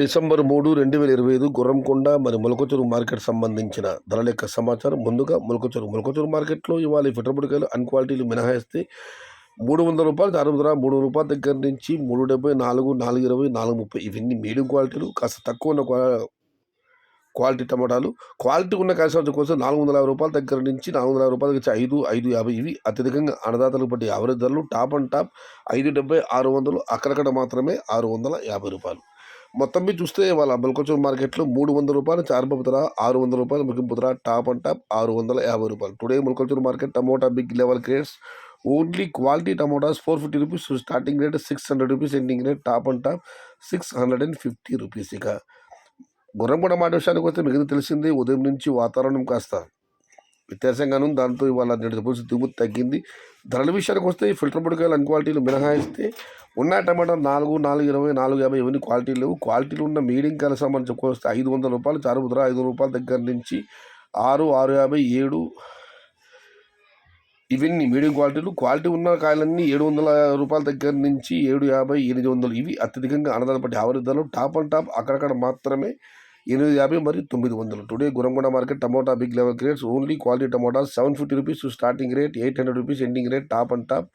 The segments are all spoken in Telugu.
డిసెంబర్ 3, 2025 గుర్రంకొండ మరి మొలకచూరు మార్కెట్ సంబంధించిన ధరల యొక్క సమాచారం. ముందుగా మొలకచూరు మార్కెట్లో ఇవాళ ఫిట్రపొడికాయలు అన్ క్వాలిటీలు మినహాయిస్తే రూ. 300 అరుదురా రూ. 3 దగ్గర నుంచి 370, 420, 430 ఇవన్నీ మీడియం క్వాలిటీలు. కాస్త తక్కువ ఉన్న క్వాలిటీ టమాటాలు. క్వాలిటీ ఉన్న కాయసంవత్సరం కోసం రూ. 450 దగ్గర నుంచి రూ. 5, 550 ఇవి అత్యధికంగా అన్నదాతలు బట్టి యావరేజ్ ధరలు. టాప్ అండ్ టాప్ 570, 600, అక్కడక్కడ మాత్రమే రూ. 650. మొత్తం మీద చూస్తే వాళ్ళ మొలకచూరు మార్కెట్లో రూ. 300 చార్పపు ధర, రూ. 600 ముగింపు ధర. టాప్ అండ్ టాప్ రూ. 650. Today Molakachuru market tomato big level grades only quality tomatoes ₹450 starting rate, ₹600 ending rate. Top and top ₹650. ఇక గుర్రంకొండ మాట విషయానికి వస్తే మీకు తెలిసింది, ఉదయం నుంచి వాతావరణం కాస్త వ్యత్యాసంగాను. దాంతో ఇవాళ దిగుమతి తగ్గింది. ధరల విషయానికి వస్తే ఫిల్టర్ పొడికాయలు అన్ క్వాలిటీలు మినహాయిస్తే ఉన్న టమాటా 4, 420, 450 ఇవన్నీ క్వాలిటీలు లేవు. క్వాలిటీలు ఉన్న మీడియం కాయల సంబంధించి వస్తే ₹500 చారుపు ధర, ₹500 దగ్గర నుంచి 6, 650, 7 ఇవన్నీ మీడియం క్వాలిటీలు. క్వాలిటీ ఉన్న కాయలన్నీ ₹700 దగ్గర నుంచి 750, 800 ఇవి అత్యధికంగా అన్నదాన్ని బట్టి యావరేజ్ ధరలు. టాప్ అండ్ టాప్ అక్కడక్కడ మాత్రమే 850 మరియు 900. Today Gurramkonda market tomato big level grades only quality tomatoes ₹750 starting rate, ₹800 ending rate. Top and top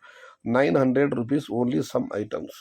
₹900 only some items.